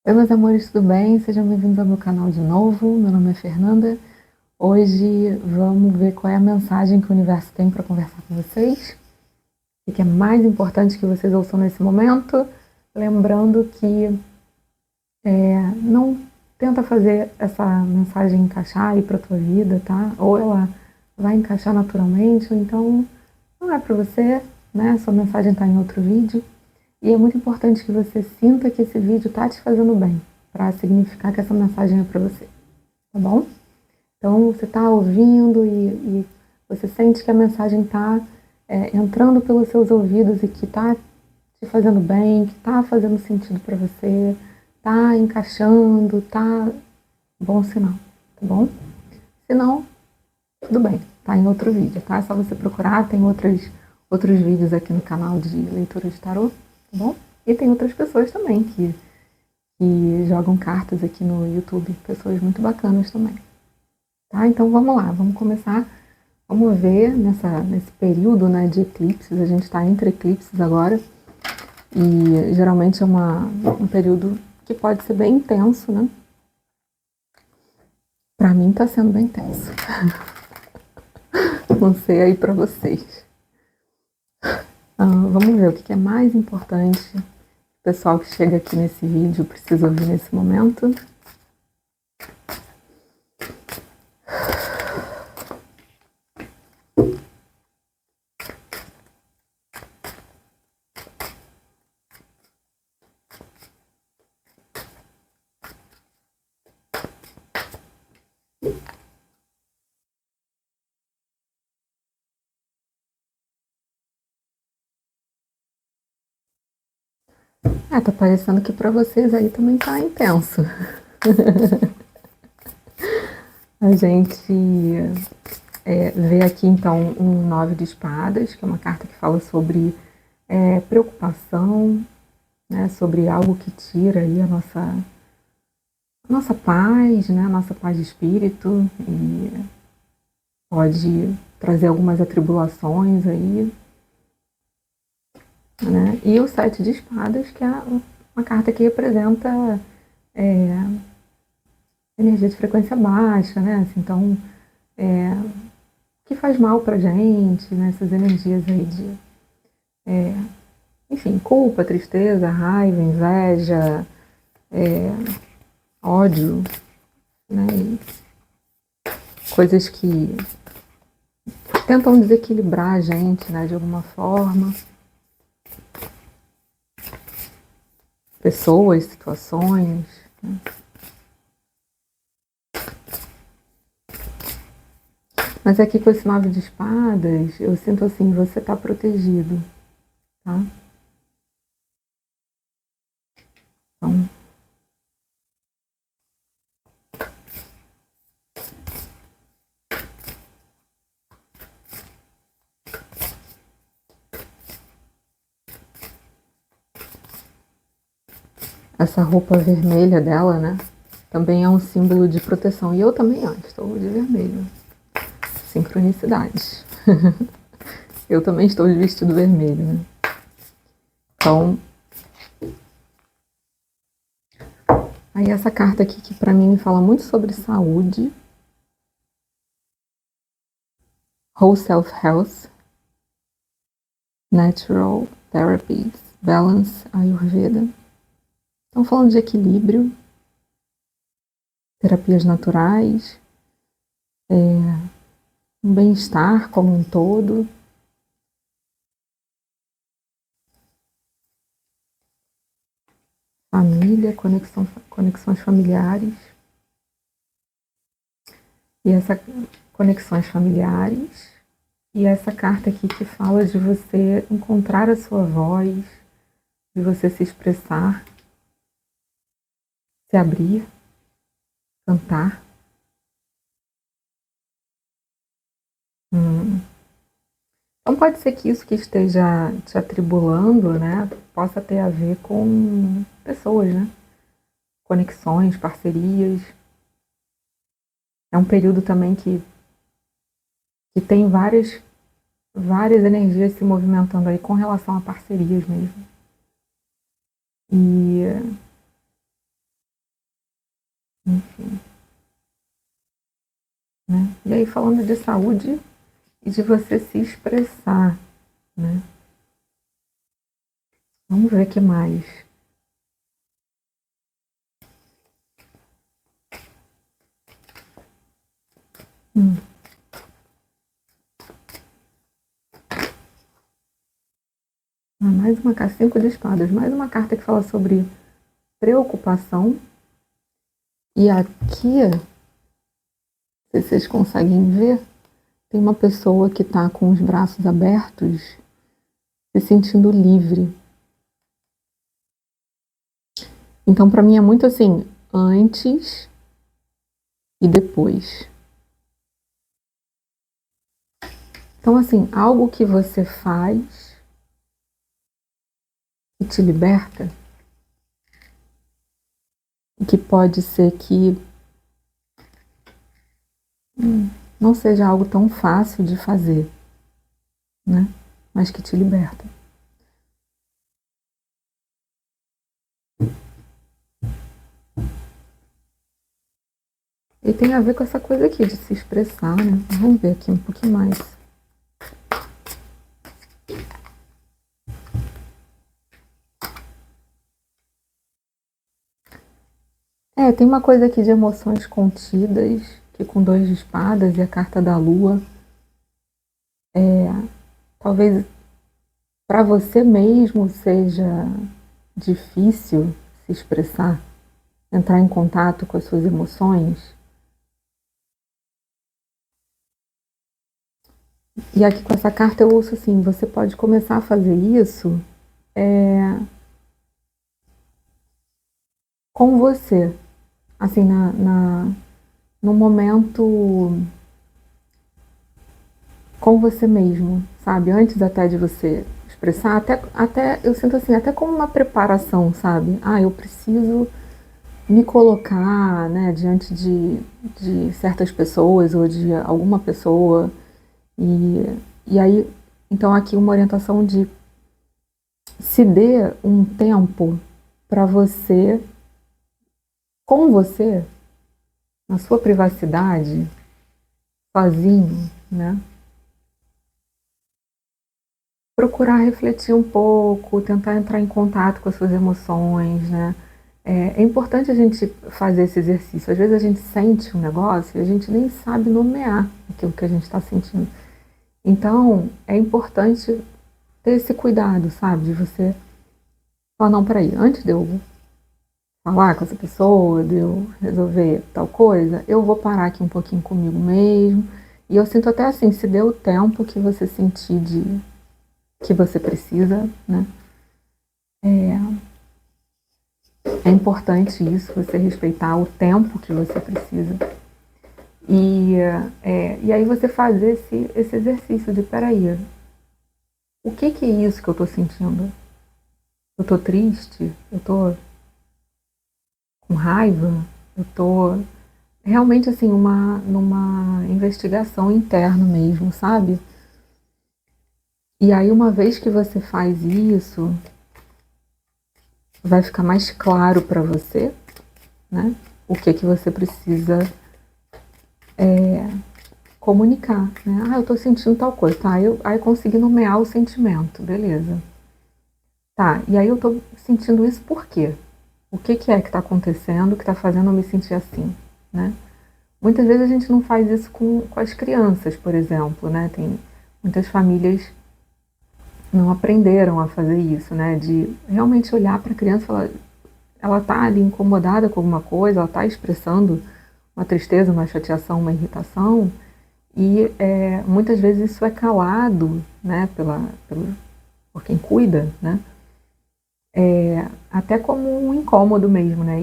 Oi, meus amores, tudo bem? Sejam bem-vindos ao meu canal de novo. Meu nome é Fernanda. Hoje vamos ver qual é a mensagem que o universo tem para conversar com vocês. O que é mais importante que vocês ouçam nesse momento. Lembrando que não tenta fazer essa mensagem encaixar aí para tua vida, tá? Ou ela vai encaixar naturalmente, ou então não é para você, né? Sua mensagem está em outro vídeo. E é muito importante que você sinta que esse vídeo está te fazendo bem, para significar que essa mensagem é para você, tá bom? Então, você está ouvindo e você sente que a mensagem está entrando pelos seus ouvidos e que está te fazendo bem, que está fazendo sentido para você, está encaixando, tá bom sinal, tá bom? Se não, tudo bem, tá em outro vídeo, tá? É só você procurar, tem outros vídeos aqui no canal de leitura de tarô, tá bom? E tem outras pessoas também que jogam cartas aqui no YouTube, pessoas muito bacanas também. Tá? Então vamos lá, vamos começar, vamos ver nesse período, né, de eclipses, a gente está entre eclipses agora, e geralmente é um período que pode ser bem intenso, né? Pra mim tá sendo bem intenso. Não sei aí pra vocês. Vamos ver o que é mais importante. O pessoal que chega aqui nesse vídeo precisa ouvir nesse momento. Tá parecendo que pra vocês aí também tá intenso. A gente vê aqui então um 9 de espadas, que é uma carta que fala sobre preocupação, né, sobre algo que tira aí a nossa paz, né, a nossa paz de espírito, e pode trazer algumas atribulações aí, né? E o 7 de espadas, que é uma carta que representa energia de frequência baixa, né? Assim, então, que faz mal pra gente, né? Essas energias aí de, enfim, culpa, tristeza, raiva, inveja, ódio, né? E coisas que tentam desequilibrar a gente, né? De alguma forma. Pessoas, situações, né? Mas aqui com esse 9 de espadas, eu sinto assim, você está protegido, tá? Então, essa roupa vermelha dela, né? Também é um símbolo de proteção. E eu também estou de vermelho. Sincronicidade. Eu também estou de vestido vermelho, né? Então, aí essa carta aqui que pra mim me fala muito sobre saúde, whole self health, natural therapies, balance, ayurveda. Estão falando de equilíbrio, terapias naturais, um bem-estar como um todo. Família, conexões familiares. E essa conexões familiares. E essa carta aqui que fala de você encontrar a sua voz, de você se expressar, se abrir, cantar. Então pode ser que isso que esteja te atribulando, né, possa ter a ver com pessoas, né? Conexões, parcerias. É um período também que tem várias energias se movimentando aí com relação a parcerias mesmo. E enfim, né? E aí falando de saúde e de você se expressar, né? Vamos ver o que mais. Mais uma carta, 5 de espadas, mais uma carta que fala sobre preocupação. E aqui, se vocês conseguem ver, tem uma pessoa que está com os braços abertos, se sentindo livre. Então, para mim é muito assim, antes e depois. Então, assim, algo que você faz e te liberta, e que pode ser que não seja algo tão fácil de fazer, né? Mas que te liberta. E tem a ver com essa coisa aqui de se expressar, né? Vamos ver aqui um pouquinho mais. Tem uma coisa aqui de emoções contidas, que com 2 de espadas e a carta da lua, talvez para você mesmo seja difícil se expressar, entrar em contato com as suas emoções. E aqui com essa carta eu ouço assim, você pode começar a fazer isso com você, assim, no momento com você mesmo, sabe? Antes até de você expressar, até eu sinto assim, até como uma preparação, sabe? Eu preciso me colocar, né, diante de certas pessoas ou de alguma pessoa. E aí, então aqui uma orientação de se dê um tempo para você, com você, na sua privacidade, sozinho, né? Procurar refletir um pouco, tentar entrar em contato com as suas emoções, né? É importante a gente fazer esse exercício. Às vezes a gente sente um negócio e a gente nem sabe nomear aquilo que a gente está sentindo. Então, é importante ter esse cuidado, sabe? De você falar, não, peraí, antes de eu falar com essa pessoa, de eu resolver tal coisa, eu vou parar aqui um pouquinho comigo mesmo. E eu sinto até assim, se dê o tempo que você sentir que você precisa, né? É importante isso, você respeitar o tempo que você precisa. E aí você fazer esse exercício de, peraí, o que é isso que eu estou sentindo? Eu estou triste? Eu estou com raiva? Eu estou realmente assim, numa investigação interna mesmo, sabe? E aí uma vez que você faz isso, vai ficar mais claro para você, né? O que você precisa comunicar, né? Eu estou sentindo tal coisa, tá? Aí eu consegui nomear o sentimento, beleza. Tá, e aí eu estou sentindo isso por quê? O que é que está acontecendo que está fazendo eu me sentir assim, né? Muitas vezes a gente não faz isso com as crianças, por exemplo, né? Tem muitas famílias não aprenderam a fazer isso, né? De realmente olhar para a criança e falar, ela está ali incomodada com alguma coisa, ela está expressando uma tristeza, uma chateação, uma irritação, e muitas vezes isso é calado, né, por quem cuida, né, até como um incômodo mesmo, né,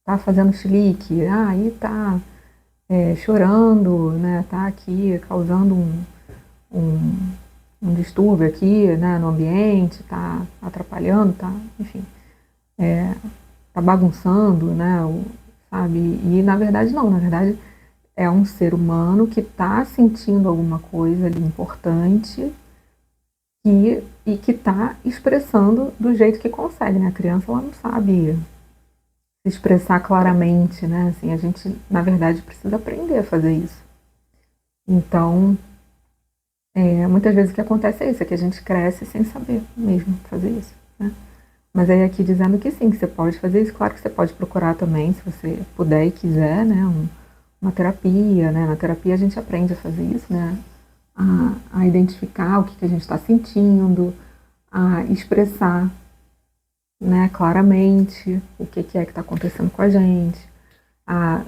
tá fazendo chilique, aí tá chorando, né, tá aqui causando um distúrbio aqui, né, no ambiente, tá atrapalhando, tá, enfim, tá bagunçando, né, sabe, e na verdade não, na verdade é um ser humano que está sentindo alguma coisa ali importante e que está expressando do jeito que consegue, né? A criança ela não sabe se expressar claramente, né? Assim, a gente, na verdade, precisa aprender a fazer isso. Então, muitas vezes o que acontece é isso, é que a gente cresce sem saber mesmo fazer isso, né? Mas aí aqui dizendo que sim, que você pode fazer isso, claro que você pode procurar também, se você puder e quiser, né? Uma terapia, né? Na terapia a gente aprende a fazer isso, né? A identificar o que a gente está sentindo, a expressar, né, claramente o que é que está acontecendo com a gente, a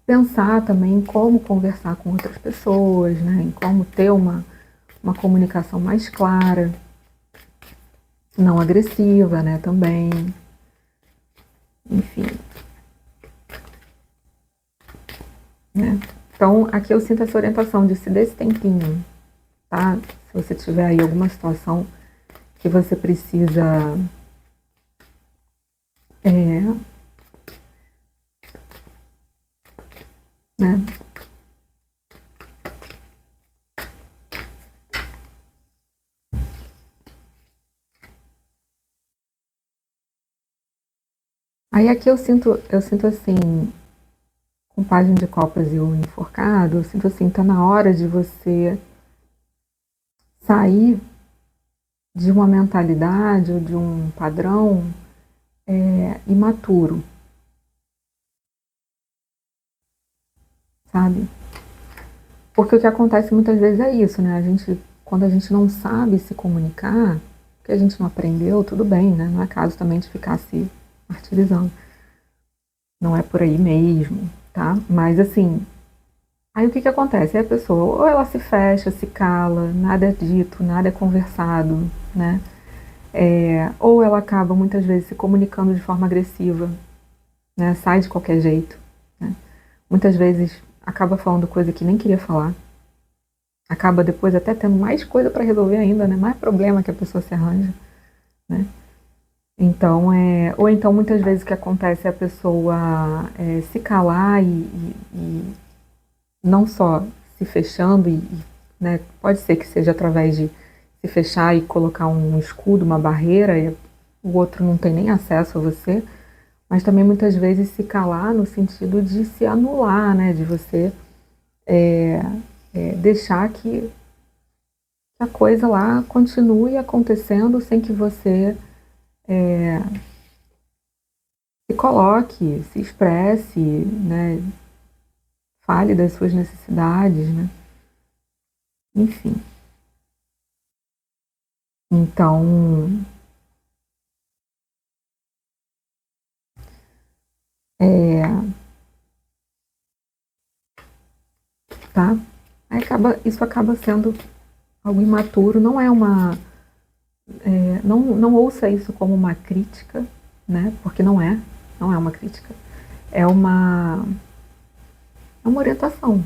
pensar também em como conversar com outras pessoas, né, em como ter uma comunicação mais clara, não agressiva, né, também, enfim. Né? Então, aqui eu sinto essa orientação de se dê esse tempinho, tá? Se você tiver aí alguma situação que você precisa né? Aí aqui eu sinto assim, com página de copas e o enforcado, eu sinto assim, tá na hora de você sair de uma mentalidade ou de um padrão imaturo, sabe? Porque o que acontece muitas vezes é isso, né? Quando a gente não sabe se comunicar, porque a gente não aprendeu, tudo bem, né? Não é caso também de ficar se martirizando. Não é por aí mesmo, tá? Mas assim, aí o que acontece? Aí a pessoa, ou ela se fecha, se cala, nada é dito, nada é conversado, né? Ou ela acaba muitas vezes se comunicando de forma agressiva, né? Sai de qualquer jeito, né? Muitas vezes acaba falando coisa que nem queria falar, acaba depois até tendo mais coisa para resolver ainda, né? Mais problema que a pessoa se arranja, né? Então, ou então muitas vezes o que acontece é a pessoa se calar e não só se fechando, né, pode ser que seja através de se fechar e colocar um escudo, uma barreira, e o outro não tem nem acesso a você, mas também muitas vezes se calar no sentido de se anular, né, de você deixar que a coisa lá continue acontecendo sem que você se coloque, se expresse, né, fale das suas necessidades, né, enfim. Então, tá? Aí isso acaba sendo algo imaturo, não é não ouça isso como uma crítica, né? Porque não é uma crítica, é uma orientação,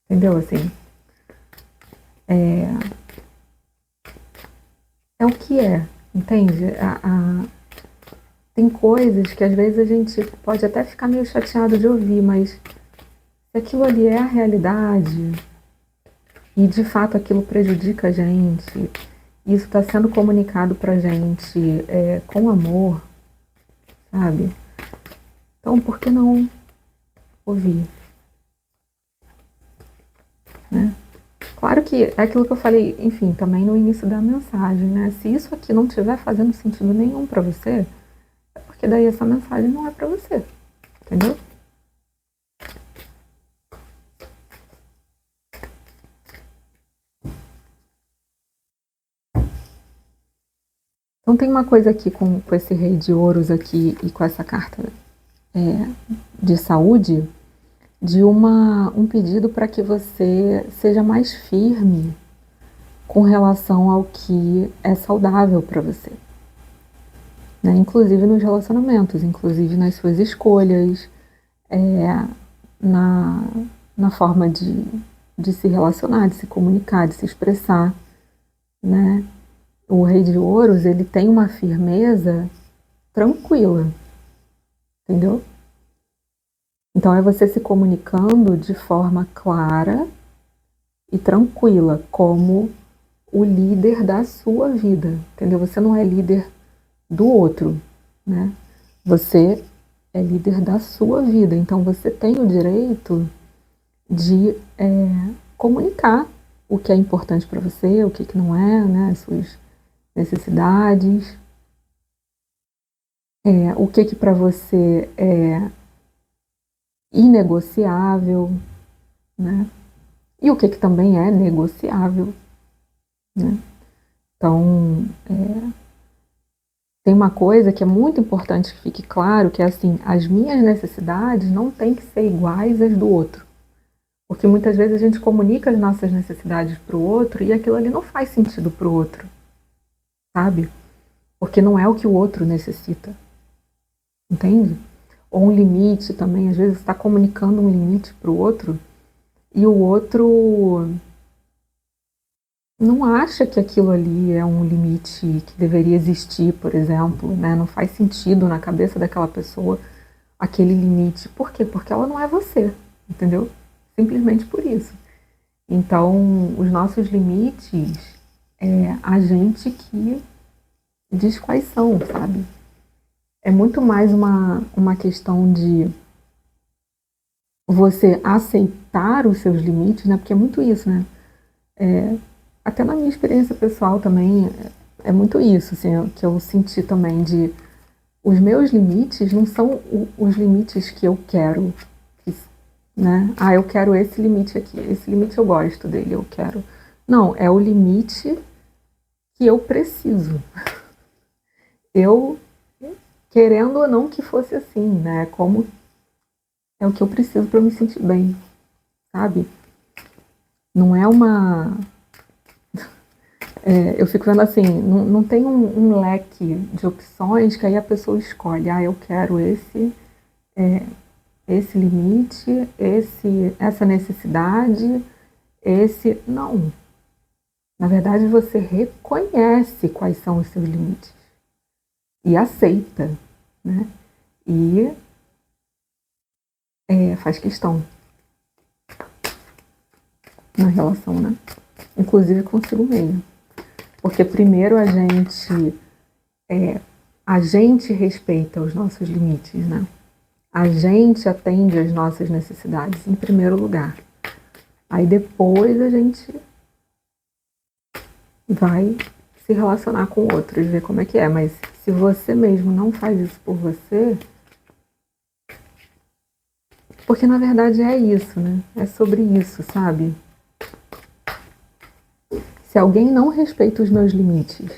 entendeu? Assim, é o que entende? Tem coisas que às vezes a gente pode até ficar meio chateado de ouvir, mas se aquilo ali é a realidade e de fato aquilo prejudica a gente, isso está sendo comunicado pra gente com amor, sabe? Então, por que não ouvir? Né? Claro que é aquilo que eu falei, enfim, também no início da mensagem, né? Se isso aqui não estiver fazendo sentido nenhum para você, é porque daí essa mensagem não é para você, entendeu? Então tem uma coisa aqui com esse rei de ouros aqui e com essa carta de saúde, de um pedido para que você seja mais firme com relação ao que é saudável para você. Né? Inclusive nos relacionamentos, inclusive nas suas escolhas, na, na forma de se relacionar, de se comunicar, de se expressar. Né? O Rei de Ouros, ele tem uma firmeza tranquila, entendeu? Então é você se comunicando de forma clara e tranquila, como o líder da sua vida, entendeu? Você não é líder do outro, né? Você é líder da sua vida, então você tem o direito de comunicar o que é importante para você, o que não é, né, as suas necessidades, o que para você é inegociável, né, e o que também é negociável, né. Então, tem uma coisa que é muito importante que fique claro, que é assim, as minhas necessidades não têm que ser iguais às do outro. Porque muitas vezes a gente comunica as nossas necessidades para o outro e aquilo ali não faz sentido para o outro, sabe? Porque não é o que o outro necessita, entende? Ou um limite também, às vezes você está comunicando um limite para o outro e o outro não acha que aquilo ali é um limite que deveria existir, por exemplo, né? Não faz sentido na cabeça daquela pessoa aquele limite. Por quê? Porque ela não é você, entendeu? Simplesmente por isso. Então, os nossos limites é a gente que diz quais são, sabe? É muito mais uma questão de você aceitar os seus limites, né? Porque é muito isso, né? Até na minha experiência pessoal também, é muito isso, assim, que eu senti também de... Os meus limites não são os limites que eu quero, né? Ah, eu quero esse limite aqui, esse limite eu gosto dele, eu quero. Não, é o limite que eu preciso. Eu, querendo ou não que fosse assim, né? Como é o que eu preciso para me sentir bem, sabe? Não é uma... eu fico vendo assim, não tem um leque de opções que aí a pessoa escolhe. Ah, eu quero esse limite, essa necessidade, esse... Não. Na verdade, você reconhece quais são os seus limites e aceita, né? E faz questão na relação, né? Inclusive consigo mesmo. Porque primeiro a gente respeita os nossos limites, né? A gente atende às nossas necessidades em primeiro lugar. Aí depois a gente vai se relacionar com outros, ver como é que é. Mas se você mesmo não faz isso por você... Porque na verdade é isso, né? É sobre isso, sabe? Se alguém não respeita os meus limites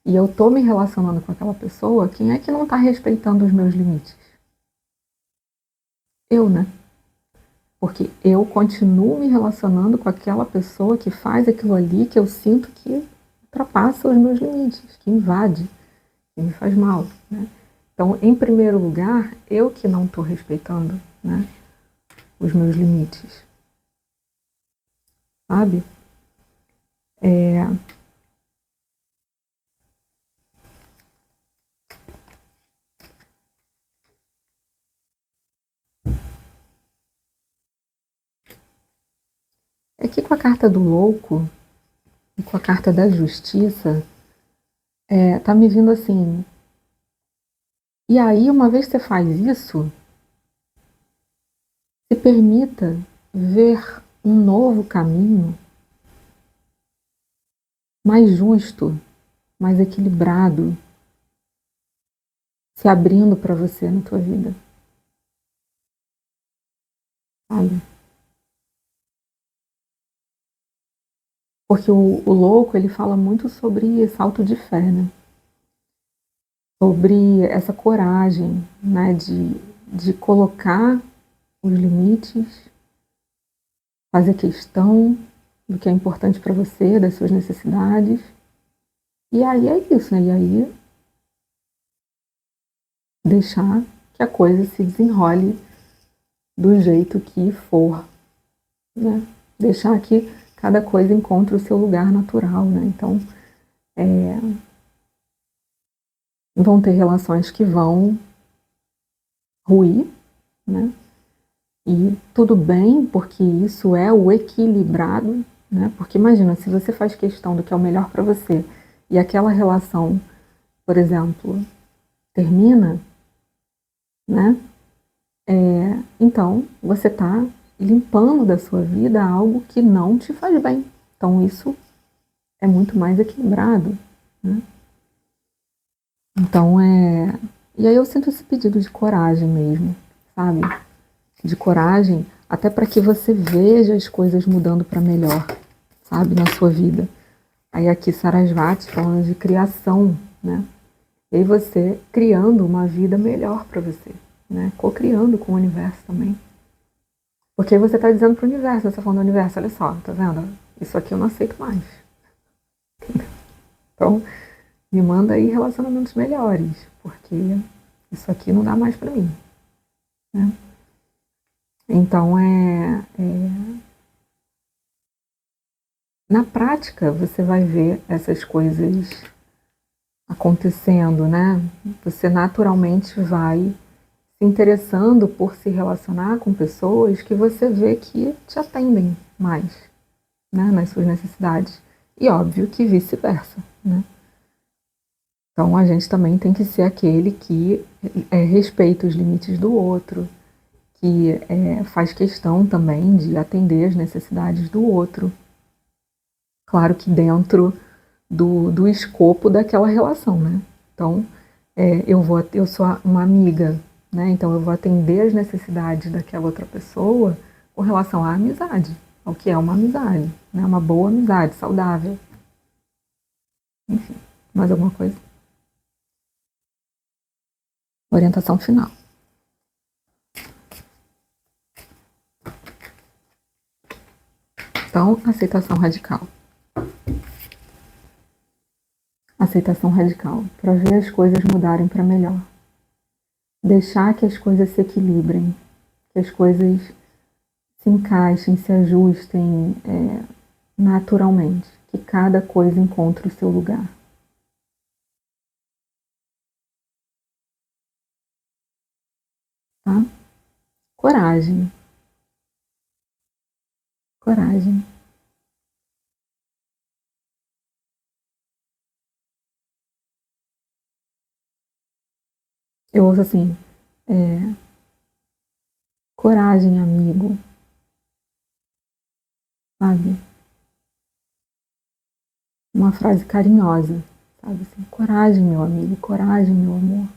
e eu tô me relacionando com aquela pessoa, quem é que não tá respeitando os meus limites? Eu, né? Porque eu continuo me relacionando com aquela pessoa que faz aquilo ali que eu sinto que ultrapassa os meus limites, que invade, que me faz mal, né? Então, em primeiro lugar, eu que não estou respeitando, né, os meus limites, sabe? É que com a carta do louco e com a carta da justiça, tá me vindo assim. E aí, uma vez que você faz isso, se permita ver um novo caminho mais justo, mais equilibrado, se abrindo para você na tua vida. Sabe? Porque o louco, ele fala muito sobre salto de fé, né? Sobre essa coragem, né, de colocar os limites, fazer questão do que é importante para você, das suas necessidades. E aí é isso, né? E aí deixar que a coisa se desenrole do jeito que for, né? Deixar que cada coisa encontre o seu lugar natural, né? Então, vão ter relações que vão ruir, né? E tudo bem, porque isso é o equilibrado, né? Porque imagina, se você faz questão do que é o melhor para você e aquela relação, por exemplo, termina, né? Então, você está limpando da sua vida algo que não te faz bem. Então, isso é muito mais equilibrado, né? Então, E aí eu sinto esse pedido de coragem mesmo, sabe? De coragem, até para que você veja as coisas mudando para melhor, sabe? Na sua vida. Aí aqui Sarasvati falando de criação, né? E aí você criando uma vida melhor para você, né? Co-criando com o universo também. Porque aí você está dizendo para o universo, você está falando do universo, olha só, tá vendo? Isso aqui eu não aceito mais. Então, me manda aí relacionamentos melhores, porque isso aqui não dá mais para mim, né? Então, na prática, você vai ver essas coisas acontecendo, né? Você naturalmente vai se interessando por se relacionar com pessoas que você vê que te atendem mais, né? Nas suas necessidades. E óbvio que vice-versa, né? Então, a gente também tem que ser aquele que respeita os limites do outro, que faz questão também de atender as necessidades do outro. Claro que dentro do escopo daquela relação, né? Então, eu sou uma amiga, né? Então, eu vou atender as necessidades daquela outra pessoa com relação à amizade, ao que é uma amizade, né? Uma boa amizade, saudável. Enfim, mais alguma coisa? Orientação final. Então, aceitação radical. Aceitação radical, para ver as coisas mudarem para melhor. Deixar que as coisas se equilibrem, que as coisas se encaixem, se ajustem naturalmente, que cada coisa encontre o seu lugar. Tá? Coragem. Coragem. Eu ouço assim, coragem, amigo, sabe? Uma frase carinhosa, sabe? Assim, coragem, meu amigo, coragem, meu amor.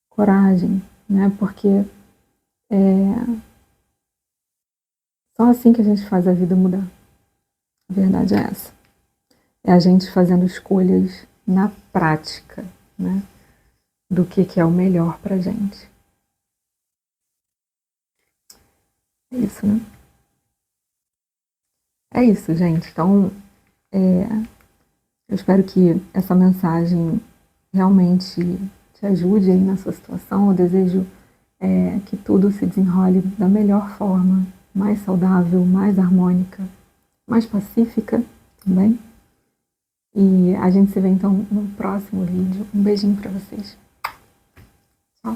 Coragem, né? Porque só assim que a gente faz a vida mudar. A verdade é essa. É a gente fazendo escolhas na prática, né? Do que é o melhor pra gente. É isso, né? É isso, gente. Então, eu espero que essa mensagem realmente te ajude aí na sua situação. Eu desejo que tudo se desenrole da melhor forma, mais saudável, mais harmônica, mais pacífica também. E a gente se vê então no próximo vídeo. Um beijinho para vocês. Tchau.